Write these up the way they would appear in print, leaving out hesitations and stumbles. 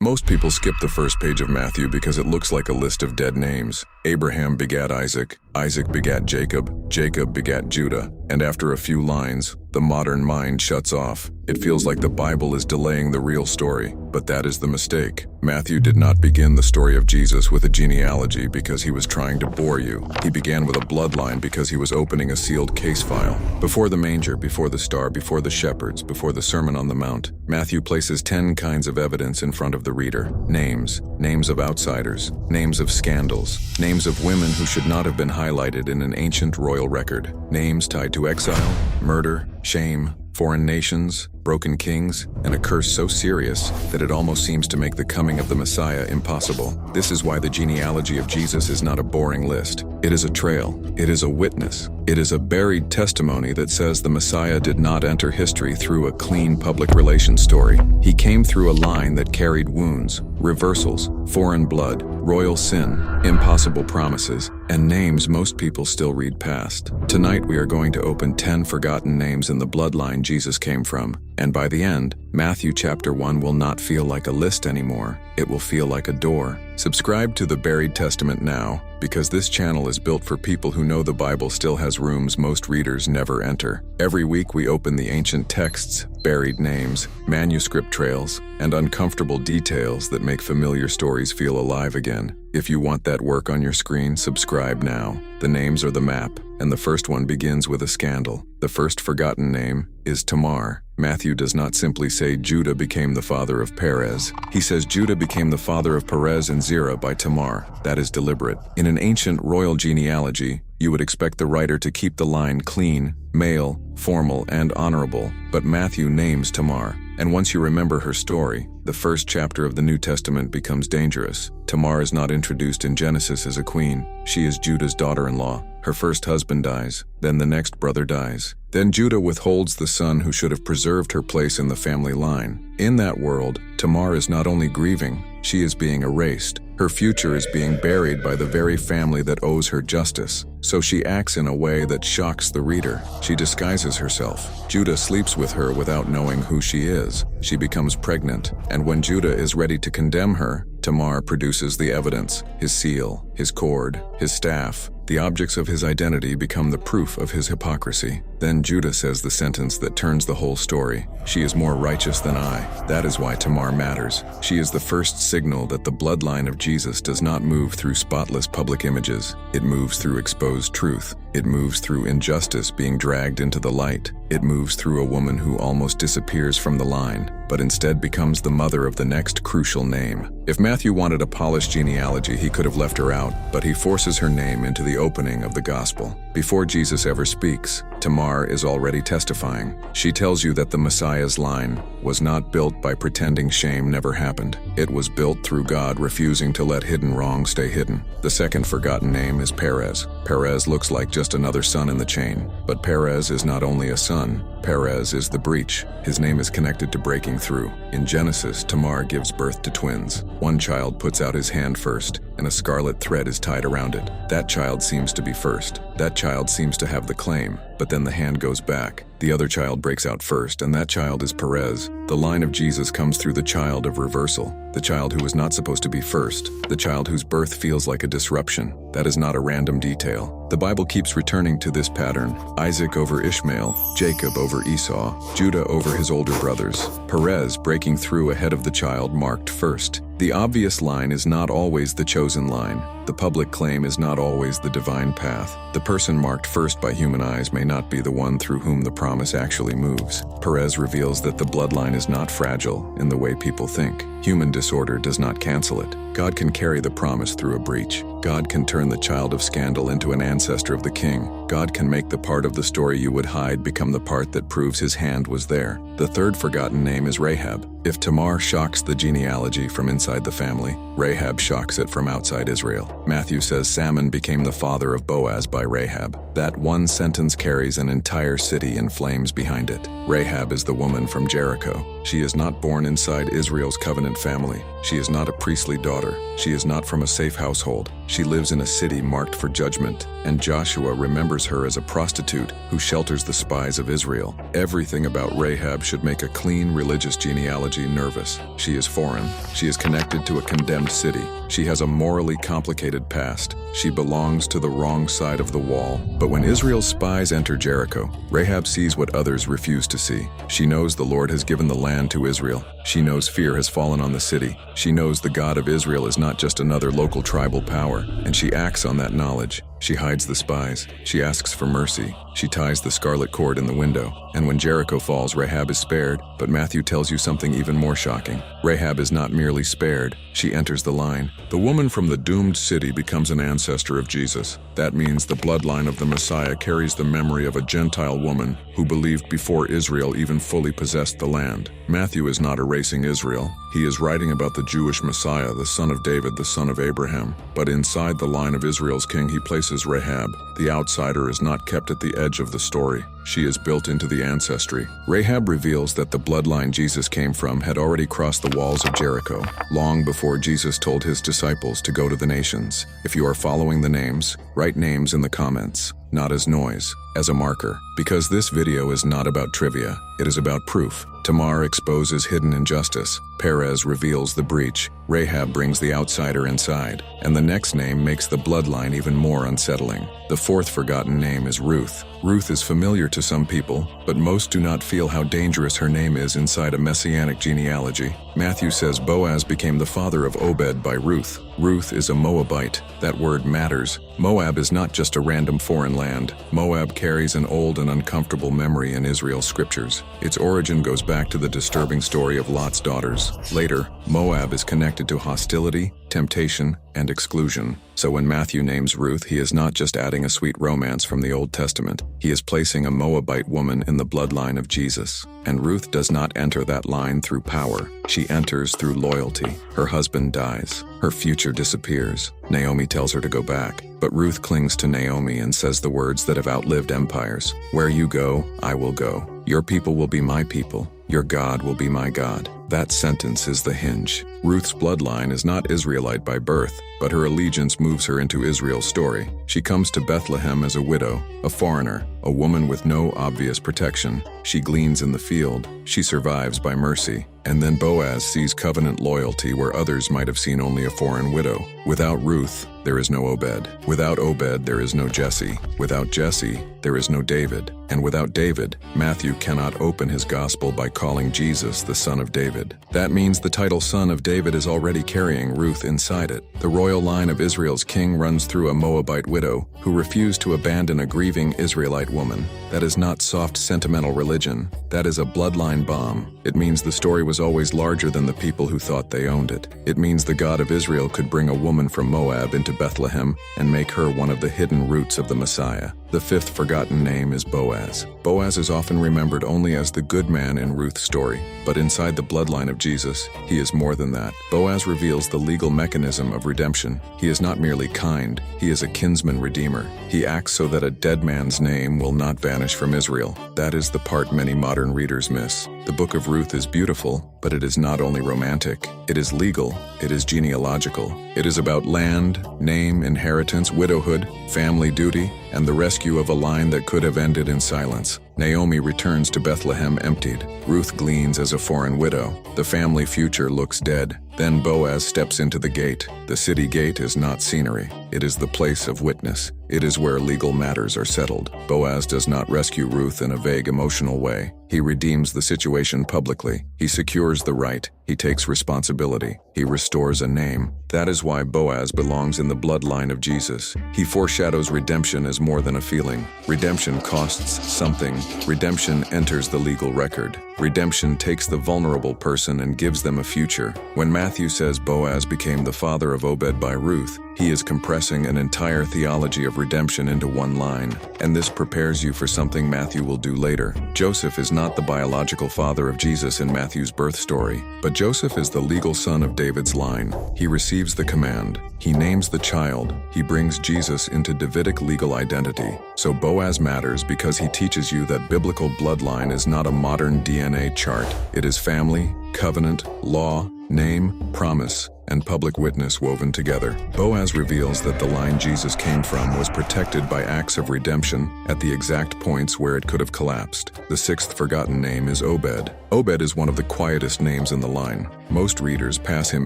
Most people skip the first page of Matthew because it looks like a list of dead names. Abraham begat Isaac, Isaac begat Jacob, Jacob begat Judah, and after a few lines, the modern mind shuts off. It feels like the Bible is delaying the real story, but that is the mistake. Matthew did not begin the story of Jesus with a genealogy because he was trying to bore you. He began with a bloodline because he was opening a sealed case file. Before the manger, before the star, before the shepherds, before the Sermon on the Mount, Matthew places 10 kinds of evidence in front of the reader. Names of outsiders, names of scandals, names of women who should not have been highlighted in an ancient royal record, names tied to exile, murder, shame, foreign nations, broken kings, and a curse so serious that it almost seems to make the coming of the Messiah impossible. This is why the genealogy of Jesus is not a boring list. It is a trail. It is a witness. It is a buried testimony that says the Messiah did not enter history through a clean public relations story. He came through a line that carried wounds, reversals, foreign blood, royal sin, impossible promises, and names most people still read past. Tonight we are going to open 10 forgotten names in the bloodline Jesus came from. And by the end, Matthew chapter 1 will not feel like a list anymore. It will feel like a door. Subscribe to the Buried Testament now, because this channel is built for people who know the Bible still has rooms most readers never enter. Every week we open the ancient texts, buried names, manuscript trails, and uncomfortable details that make familiar stories feel alive again. If you want that work on your screen, subscribe now. The names are the map, and the first one begins with a scandal. The first forgotten name is Tamar. Matthew does not simply say Judah became the father of Perez. He says Judah became the father of Perez and Zerah by Tamar. That is deliberate. In an ancient royal genealogy, you would expect the writer to keep the line clean, male, formal, and honorable, but Matthew names Tamar. And once you remember her story, the first chapter of the New Testament becomes dangerous. Tamar is not introduced in Genesis as a queen. She is Judah's daughter-in-law. Her first husband dies, then the next brother dies. Then Judah withholds the son who should have preserved her place in the family line. In that world, Tamar is not only grieving, she is being erased. Her future is being buried by the very family that owes her justice. So she acts in a way that shocks the reader. She disguises herself. Judah sleeps with her without knowing who she is. She becomes pregnant, and when Judah is ready to condemn her, Tamar produces the evidence: his seal, his cord, his staff. The objects of his identity become the proof of his hypocrisy. Then Judah says the sentence that turns the whole story: "She is more righteous than I." That is why Tamar matters. She is the first signal that the bloodline of Jesus does not move through spotless public images. It moves through exposed truth. It moves through injustice being dragged into the light. It moves through a woman who almost disappears from the line, but instead becomes the mother of the next crucial name. If Matthew wanted a polished genealogy, he could have left her out, but he forces her name into the opening of the gospel. Before Jesus ever speaks, Tamar is already testifying. She tells you that the Messiah's line was not built by pretending shame never happened. It was built through God refusing to let hidden wrong stay hidden. The second forgotten name is Perez. Perez looks like just another son in the chain, but Perez is not only a son, Perez is the breach. His name is connected to breaking through. In Genesis, Tamar gives birth to twins. One child puts out his hand first, and a scarlet thread is tied around it. That child seems to be first. That child seems to have the claim, but then the hand goes back. The other child breaks out first, and that child is Perez. The line of Jesus comes through the child of reversal, the child who was not supposed to be first, the child whose birth feels like a disruption. That is not a random detail. The Bible keeps returning to this pattern: Isaac over Ishmael, Jacob over Esau, Judah over his older brothers, Perez breaking through ahead of the child marked first. The obvious line is not always the chosen line. The public claim is not always the divine path. The person marked first by human eyes may not be the one through whom the promise actually moves. Perez reveals that the bloodline is not fragile in the way people think. Human disorder does not cancel it. God can carry the promise through a breach. God can turn the child of scandal into an ancestor of the king. God can make the part of the story you would hide become the part that proves his hand was there. The third forgotten name is Rahab. If Tamar shocks the genealogy from inside the family, Rahab shocks it from outside Israel. Matthew says Salmon became the father of Boaz by Rahab. That one sentence carries an entire city in flames behind it. Rahab is the woman from Jericho. She is not born inside Israel's covenant family. She is not a priestly daughter. She is not from a safe household. She lives in a city marked for judgment, and Joshua remembers her as a prostitute who shelters the spies of Israel. Everything about Rahab should make a clean religious genealogy nervous. She is foreign. She is connected to a condemned city. She has a morally complicated past. She belongs to the wrong side of the wall. But when Israel's spies enter Jericho, Rahab sees what others refuse to see. She knows the Lord has given the land to Israel. She knows fear has fallen on the city. She knows the God of Israel is not just another local tribal power, and she acts on that knowledge. She hides the spies. She asks for mercy. She ties the scarlet cord in the window. And when Jericho falls, Rahab is spared, but Matthew tells you something even more shocking. Rahab is not merely spared, she enters the line. The woman from the doomed city becomes an ancestor of Jesus. That means the bloodline of the Messiah carries the memory of a Gentile woman who believed before Israel even fully possessed the land. Matthew is not erasing Israel. He is writing about the Jewish Messiah, the son of David, the son of Abraham. But inside the line of Israel's king, he places Rahab. The outsider is not kept at the edge of the story. She is built into the ancestry. Rahab reveals that the bloodline Jesus came from had already crossed the walls of Jericho, long before Jesus told his disciples to go to the nations. If you are following the names, write names in the comments, not as noise, as a marker. Because this video is not about trivia, it is about proof. Tamar exposes hidden injustice. Perez reveals the breach. Rahab brings the outsider inside. And the next name makes the bloodline even more unsettling. The fourth forgotten name is Ruth. Ruth is familiar to some people, but most do not feel how dangerous her name is inside a messianic genealogy. Matthew says Boaz became the father of Obed by Ruth. Ruth is a Moabite. That word matters. Moab is not just a random foreign land. Moab carries an old and uncomfortable memory in Israel's scriptures. Its origin goes back to the disturbing story of Lot's daughters. Later, Moab is connected to hostility, temptation, and exclusion. So when Matthew names Ruth, he is not just adding a sweet romance from the Old Testament. He is placing a Moabite woman in the bloodline of Jesus. And Ruth does not enter that line through power. She enters through loyalty. Her husband dies. Her future disappears. Naomi tells her to go back. But Ruth clings to Naomi and says the words that have outlived empires. Where you go, I will go. Your people will be my people. Your God will be my God. That sentence is the hinge. Ruth's bloodline is not Israelite by birth, but her allegiance moves her into Israel's story. She comes to Bethlehem as a widow, a foreigner, a woman with no obvious protection. She gleans in the field. She survives by mercy. And then Boaz sees covenant loyalty where others might have seen only a foreign widow. Without Ruth, there is no Obed. Without Obed, there is no Jesse. Without Jesse, there is no David. And without David, Matthew cannot open his gospel by calling Jesus the son of David. That means the title son of David is already carrying Ruth inside it. The royal line of Israel's king runs through a Moabite widow who refused to abandon a grieving Israelite woman. That is not soft sentimental religion. That is a bloodline bomb. It means the story was always larger than the people who thought they owned it. It means the God of Israel could bring a woman from Moab into Bethlehem and make her one of the hidden roots of the Messiah. The fifth forgotten name is Boaz. Boaz is often remembered only as the good man in Ruth's story, but inside the bloodline of Jesus, he is more than that. Boaz reveals the legal mechanism of redemption. He is not merely kind, he is a kinsman redeemer. He acts so that a dead man's name will not vanish from Israel. That is the part many modern readers miss. The book of Ruth is beautiful, but it is not only romantic. It is legal, it is genealogical. It is about land, name, inheritance, widowhood, family duty, and the rescue of a line that could have ended in silence. Naomi returns to Bethlehem emptied. Ruth gleans as a foreign widow. The family future looks dead. Then Boaz steps into the gate. The city gate is not scenery. It is the place of witness. It is where legal matters are settled. Boaz does not rescue Ruth in a vague emotional way. He redeems the situation publicly. He secures the right. He takes responsibility. He restores a name. That is why Boaz belongs in the bloodline of Jesus. He foreshadows redemption as more than a feeling. Redemption costs something. Redemption enters the legal record. Redemption takes the vulnerable person and gives them a future. When Matthew says Boaz became the father of Obed by Ruth, He is compressing an entire theology of redemption into one line, and this prepares you for something Matthew will do later. Joseph is not the biological father of Jesus in Matthew's birth story, but Joseph is the legal son of David's line. He receives the command. He names the child. He brings Jesus into Davidic legal identity. So Boaz matters because he teaches you that biblical bloodline is not a modern DNA chart. It is family, covenant, law, name, promise, and public witness woven together. Boaz reveals that the line Jesus came from was protected by acts of redemption at the exact points where it could have collapsed. The sixth forgotten name is Obed. Obed is one of the quietest names in the line. Most readers pass him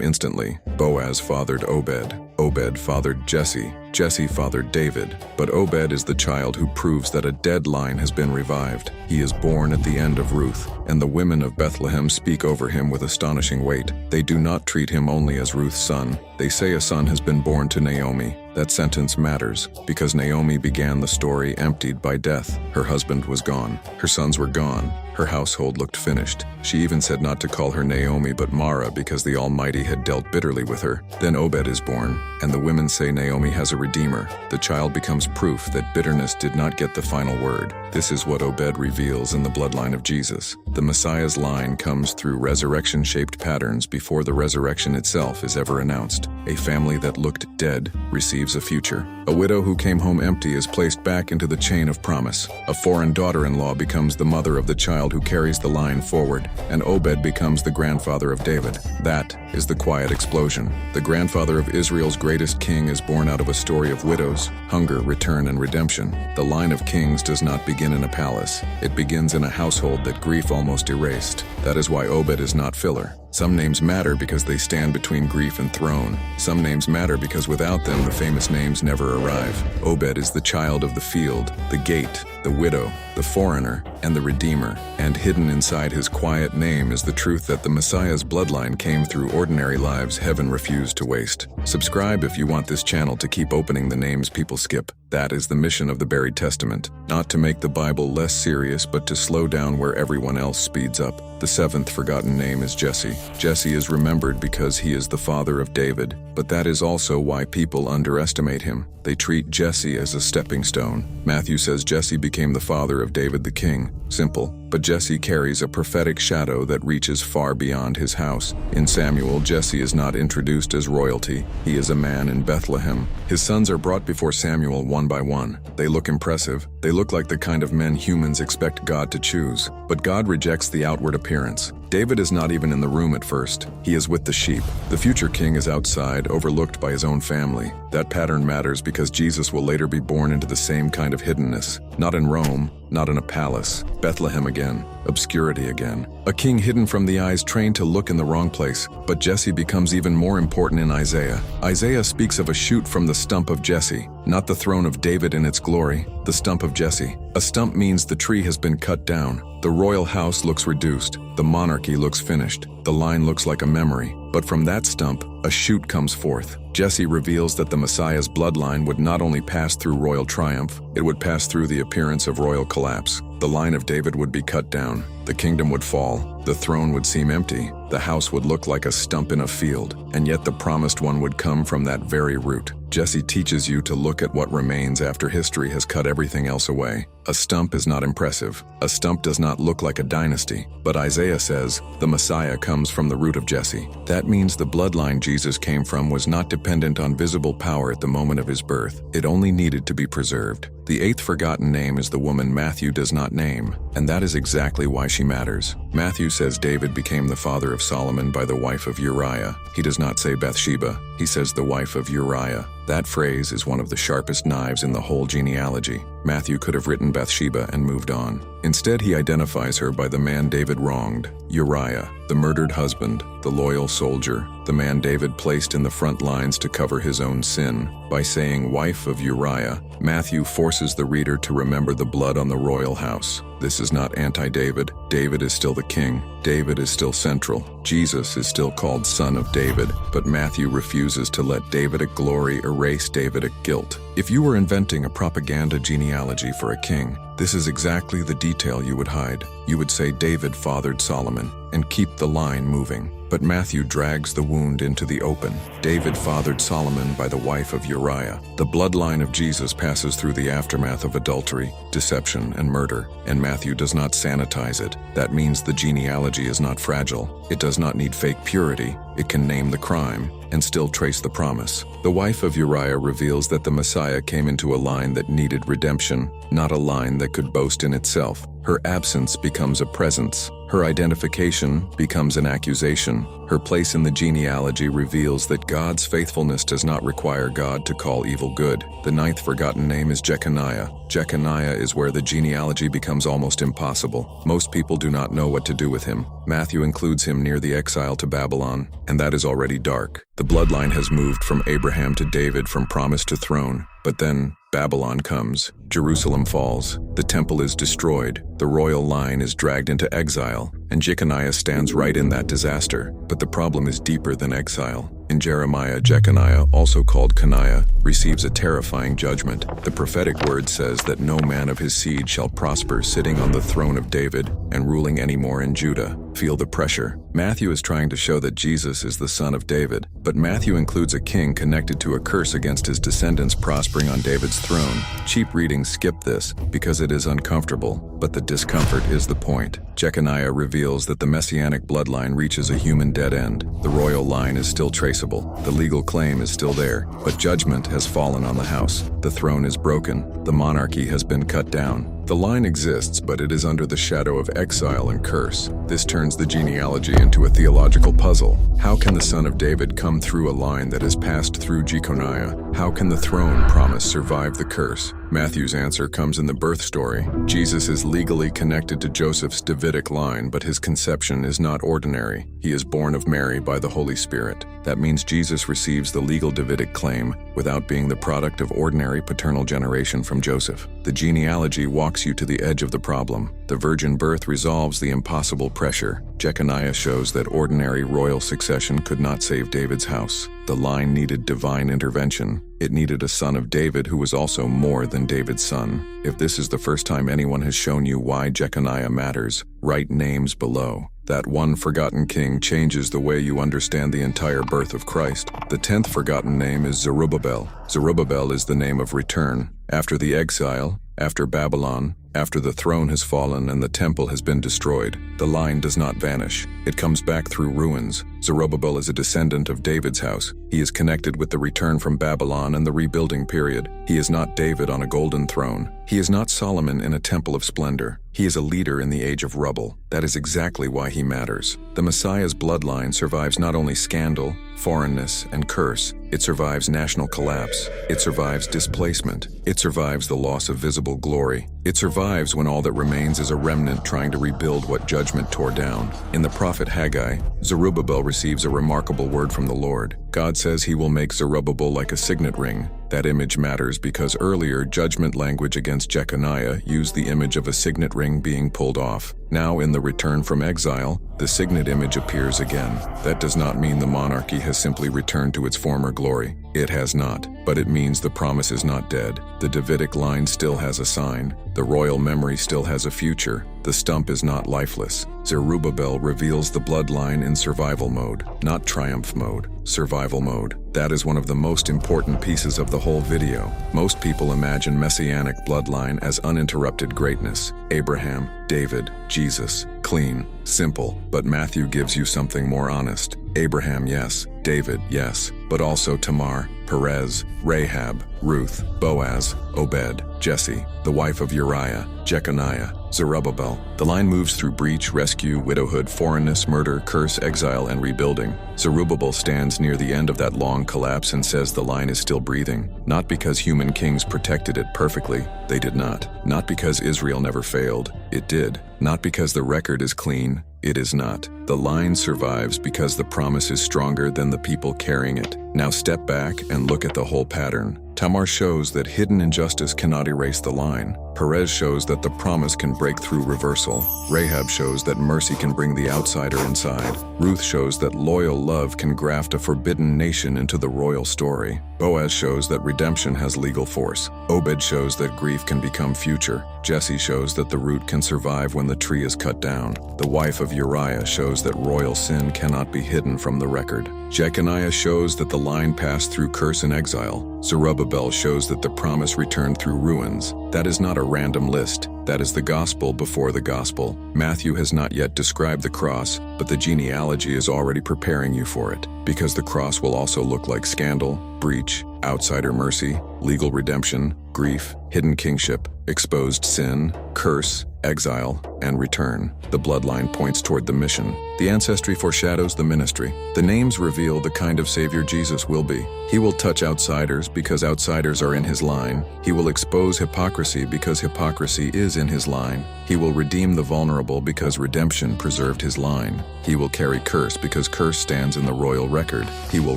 instantly. Boaz fathered Obed. Obed fathered Jesse. Jesse fathered David. But Obed is the child who proves that a dead line has been revived. He is born at the end of Ruth, and the women of Bethlehem speak over him with astonishing weight. They do not treat him only as Ruth's son. They say a son has been born to Naomi. That sentence matters, because Naomi began the story emptied by death. Her husband was gone. Her sons were gone. Her household looked finished. She even said not to call her Naomi but Mara because the Almighty had dealt bitterly with her. Then Obed is born, and the women say Naomi has a redeemer. The child becomes proof that bitterness did not get the final word. This is what Obed reveals in the bloodline of Jesus. The Messiah's line comes through resurrection-shaped patterns before the resurrection itself is ever announced. A family that looked dead receives a future. A widow who came home empty is placed back into the chain of promise. A foreign daughter-in-law becomes the mother of the child who carries the line forward, and Obed becomes the grandfather of David. That is the quiet explosion. The grandfather of Israel's greatest king is born out of a story of widows, hunger, return, and redemption. The line of kings does not begin in a palace. It begins in a household that grief almost erased. That is why Obed is not filler. Some names matter because they stand between grief and throne. Some names matter because without them, the famous names never arrive. Obed is the child of the field, the gate, the widow, the foreigner, and the redeemer. And hidden inside his quiet name is the truth that the Messiah's bloodline came through ordinary lives heaven refused to waste. Subscribe if you want this channel to keep opening the names people skip. That is the mission of the Buried Testament. Not to make the Bible less serious, but to slow down where everyone else speeds up. The seventh forgotten name is Jesse. Jesse is remembered because he is the father of David, but that is also why people underestimate him. They treat Jesse as a stepping stone. Matthew says Jesse became the father of David the king. Simple, but Jesse carries a prophetic shadow that reaches far beyond his house. In Samuel, Jesse is not introduced as royalty. He is a man in Bethlehem. His sons are brought before Samuel one by one. They look impressive. They look like the kind of men humans expect God to choose. But God rejects the outward appearance. David is not even in the room at first. He is with the sheep. The future king is outside, overlooked by his own family. That pattern matters because Jesus will later be born into the same kind of hiddenness. Not in Rome, not in a palace. Bethlehem again. Obscurity again. A king hidden from the eyes, trained to look in the wrong place. But Jesse becomes even more important in Isaiah. Isaiah speaks of a shoot from the stump of Jesse, not the throne of David in its glory, the stump of Jesse. A stump means the tree has been cut down. The royal house looks reduced. The monarchy looks finished. The line looks like a memory. But from that stump, a shoot comes forth. Jesse reveals that the Messiah's bloodline would not only pass through royal triumph, it would pass through the appearance of royal collapse. The line of David would be cut down. The kingdom would fall. The throne would seem empty. The house would look like a stump in a field. And yet the promised one would come from that very root. Jesse teaches you to look at what remains after history has cut everything else away. A stump is not impressive. A stump does not look like a dynasty. But Isaiah says, the Messiah comes from the root of Jesse. That means the bloodline Jesus came from was not dependent on visible power at the moment of his birth. It only needed to be preserved. The eighth forgotten name is the woman Matthew does not name, and that is exactly why she matters. Matthew says David became the father of Solomon by the wife of Uriah. He does not say Bathsheba. He says the wife of Uriah. That phrase is one of the sharpest knives in the whole genealogy. Matthew could have written Bathsheba and moved on. Instead, he identifies her by the man David wronged, Uriah, the murdered husband, the loyal soldier, the man David placed in the front lines to cover his own sin. By saying wife of Uriah, Matthew forces the reader to remember the blood on the royal house. This is not anti-David. David is still the king. David is still central. Jesus is still called Son of David, but Matthew refuses to let Davidic glory erase Davidic guilt. If you were inventing a propaganda genealogy for a king, this is exactly the detail you would hide. You would say David fathered Solomon and keep the line moving. But Matthew drags the wound into the open. David fathered Solomon by the wife of Uriah. The bloodline of Jesus passes through the aftermath of adultery, deception, and murder, and Matthew does not sanitize it. That means the genealogy is not fragile. It does not need fake purity. It can name the crime and still trace the promise. The wife of Uriah reveals that the Messiah came into a line that needed redemption, not a line that could boast in itself. Her absence becomes a presence. Her identification becomes an accusation. Her place in the genealogy reveals that God's faithfulness does not require God to call evil good. The 9th forgotten name is Jeconiah. Jeconiah is where the genealogy becomes almost impossible. Most people do not know what to do with him. Matthew includes him near the exile to Babylon, and that is already dark. The bloodline has moved from Abraham to David, from promise to throne. But then Babylon comes. Jerusalem falls. The temple is destroyed. The royal line is dragged into exile, and Jeconiah stands right in that disaster. But the problem is deeper than exile. In Jeremiah, Jeconiah, also called Coniah, receives a terrifying judgment. The prophetic word says that no man of his seed shall prosper sitting on the throne of David and ruling anymore in Judah. Feel the pressure. Matthew is trying to show that Jesus is the son of David, but Matthew includes a king connected to a curse against his descendants prospering on David's throne. Cheap readings skip this because it is uncomfortable, but the discomfort is the point. Jeconiah reveals that the messianic bloodline reaches a human dead end. The royal line is still traceable. The legal claim is still there, but judgment has fallen on the house. The throne is broken. The monarchy has been cut down. The line exists, but it is under the shadow of exile and curse. This turns the genealogy into a theological puzzle. How can the son of David come through a line that has passed through Jeconiah? How can the throne promise survive the curse? Matthew's answer comes in the birth story. Jesus is legally connected to Joseph's Davidic line, but his conception is not ordinary. He is born of Mary by the Holy Spirit. That means Jesus receives the legal Davidic claim without being the product of ordinary paternal generation from Joseph. The genealogy walks you to the edge of the problem. The virgin birth resolves the impossible pressure. Jeconiah shows that ordinary royal succession could not save David's house. The line needed divine intervention. It needed a son of David who was also more than David's son. If this is the first time anyone has shown you why Jeconiah matters, write names below. That one forgotten king changes the way you understand the entire birth of Christ. The 10th forgotten name is Zerubbabel. Zerubbabel is the name of return. After the exile, after Babylon, after the throne has fallen and the temple has been destroyed, the line does not vanish. It comes back through ruins. Zerubbabel is a descendant of David's house. He is connected with the return from Babylon and the rebuilding period. He is not David on a golden throne. He is not Solomon in a temple of splendor. He is a leader in the age of rubble. That is exactly why he matters. The Messiah's bloodline survives not only scandal, foreignness, and curse. It survives national collapse. It survives displacement. It survives the loss of visible glory. It survives when all that remains is a remnant trying to rebuild what judgment tore down. In the prophet Haggai, Zerubbabel receives a remarkable word from the Lord. God says he will make Zerubbabel like a signet ring. That image matters because earlier judgment language against Jeconiah used the image of a signet ring being pulled off. Now in the return from exile, the signet image appears again. That does not mean the monarchy has simply returned to its former glory. It has not, but it means the promise is not dead. The Davidic line still has a sign. The royal memory still has a future. The stump is not lifeless. Zerubbabel reveals the bloodline in survival mode, not triumph mode. Survival mode. That is one of the most important pieces of the whole video. Most people imagine messianic bloodline as uninterrupted greatness. Abraham, David, Jesus. Clean, simple, but Matthew gives you something more honest. Abraham, yes. David, yes. But also Tamar, Perez, Rahab, Ruth, Boaz, Obed, Jesse, the wife of Uriah, Jeconiah, Zerubbabel. The line moves through breach, rescue, widowhood, foreignness, murder, curse, exile, and rebuilding. Zerubbabel stands near the end of that long collapse and says the line is still breathing. Not because human kings protected it perfectly. They did not. Not because Israel never failed. It did. Not because the record is clean. It is not. The line survives because the promise is stronger than the people carrying it. Now step back and look at the whole pattern. Tamar shows that hidden injustice cannot erase the line. Perez shows that the promise can break through reversal. Rahab shows that mercy can bring the outsider inside. Ruth shows that loyal love can graft a forbidden nation into the royal story. Boaz shows that redemption has legal force. Obed shows that grief can become future. Jesse shows that the root can survive when the tree is cut down. The wife of Uriah shows that royal sin cannot be hidden from the record. Jeconiah shows that the line passed through curse and exile. Zerubbabel shows that the promise returned through ruins. That is not a random list. That is the gospel before the gospel. Matthew has not yet described the cross, but the genealogy is already preparing you for it, because the cross will also look like scandal, breach, outsider mercy, legal redemption, grief, hidden kingship, exposed sin, curse, exile, and return. The bloodline points toward the mission. The ancestry foreshadows the ministry. The names reveal the kind of Savior Jesus will be. He will touch outsiders because outsiders are in his line. He will expose hypocrisy because hypocrisy is in his line. He will redeem the vulnerable because redemption preserved his line. He will carry curse because curse stands in the royal record. He will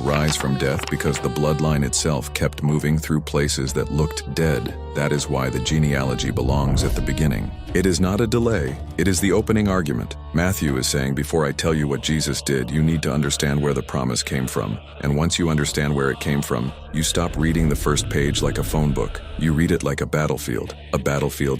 rise from death because the bloodline itself kept moving through places that looked dead. That is why the genealogy belongs at the beginning. It is not a delay, it is the opening argument. Matthew is saying, before I tell you what Jesus did, you need to understand where the promise came from. And once you understand where it came from, you stop reading the first page like a phone book. You read it like a battlefield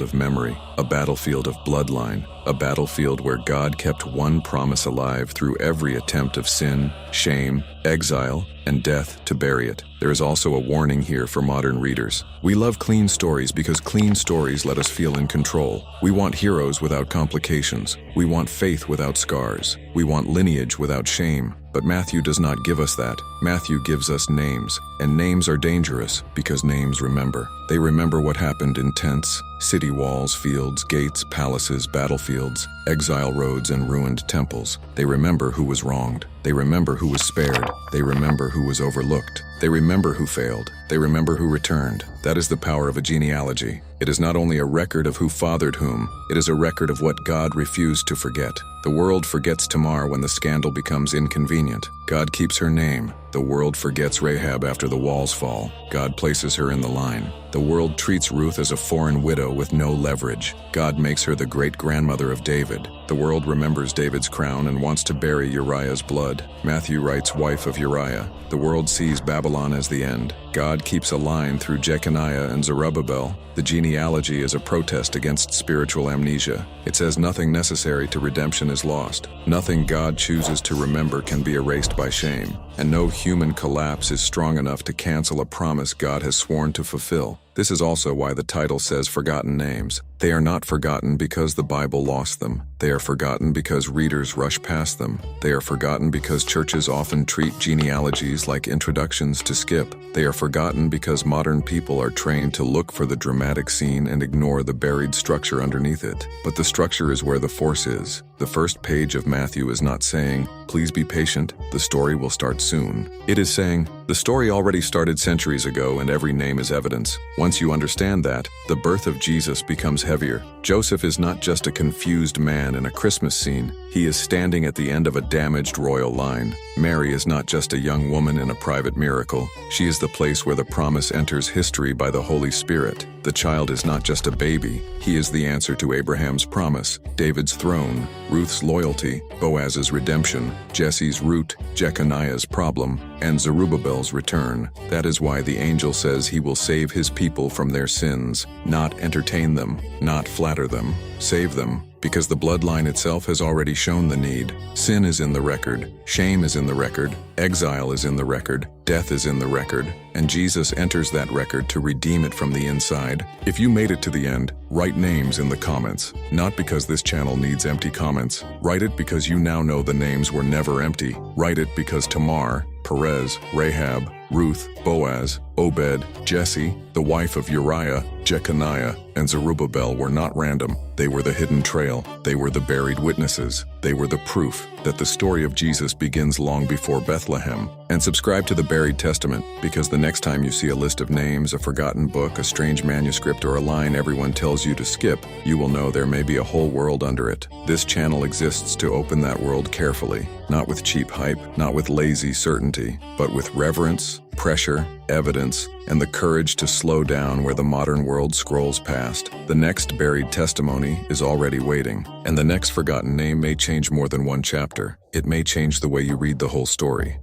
of memory, a battlefield of bloodline, a battlefield where God kept one promise alive through every attempt of sin, shame, exile, and death to bury it. There is also a warning here for modern readers. We love clean stories because clean stories let us feel in control. We want heroes without complications. We want faith without scars. We want lineage without shame. But Matthew does not give us that. Matthew gives us names, and names are dangerous because names remember. They remember what happened in tents, city walls, fields, gates, palaces, battlefields, exile roads, and ruined temples. They remember who was wronged. They remember who was spared. They remember who was overlooked. They remember who failed. They remember who returned. That is the power of a genealogy. It is not only a record of who fathered whom, it is a record of what God refused to forget. The world forgets Tamar when the scandal becomes inconvenient. God keeps her name. The world forgets Rahab after the walls fall. God places her in the line. The world treats Ruth as a foreign widow with no leverage. God makes her the great-grandmother of David. The world remembers David's crown and wants to bury Uriah's blood. Matthew writes, wife of Uriah. The world sees Babylon as the end. God keeps a line through Jeconiah and Zerubbabel. The genealogy is a protest against spiritual amnesia. It says nothing necessary to redemption is lost. Nothing God chooses to remember can be erased by shame. And no human collapse is strong enough to cancel a promise God has sworn to fulfill. This is also why the title says forgotten names. They are not forgotten because the Bible lost them. They are forgotten because readers rush past them. They are forgotten because churches often treat genealogies like introductions to skip. They are forgotten because modern people are trained to look for the dramatic scene and ignore the buried structure underneath it. But the structure is where the force is. The first page of Matthew is not saying, please be patient, the story will start soon. It is saying, the story already started centuries ago and every name is evidence. Once you understand that, the birth of Jesus becomes heavier. Joseph is not just a confused man in a Christmas scene. He is standing at the end of a damaged royal line. Mary is not just a young woman in a private miracle. She is the place where the promise enters history by the Holy Spirit. The child is not just a baby. He is the answer to Abraham's promise, David's throne, Ruth's loyalty, Boaz's redemption, Jesse's root, Jeconiah's problem, and Zerubbabel's return. That is why the angel says he will save his people from their sins, not entertain them, not flatter them, save them. Because the bloodline itself has already shown the need. Sin is in the record, shame is in the record, exile is in the record, death is in the record, and Jesus enters that record to redeem it from the inside. If you made it to the end, write names in the comments. Not because this channel needs empty comments. Write it because you now know the names were never empty. Write it because Tamar, Perez, Rahab, Ruth, Boaz, Obed, Jesse, the wife of Uriah, Jeconiah, and Zerubbabel were not random. They were the hidden trail. They were the buried witnesses. They were the proof that the story of Jesus begins long before Bethlehem. And subscribe to the Buried Testament, because the next time you see a list of names, a forgotten book, a strange manuscript, or a line everyone tells you to skip, you will know there may be a whole world under it. This channel exists to open that world carefully, not with cheap hype, not with lazy certainty, but with reverence, pressure, evidence, and the courage to slow down where the modern world scrolls past. The next buried testimony is already waiting, and the next forgotten name may change more than one chapter. It may change the way you read the whole story.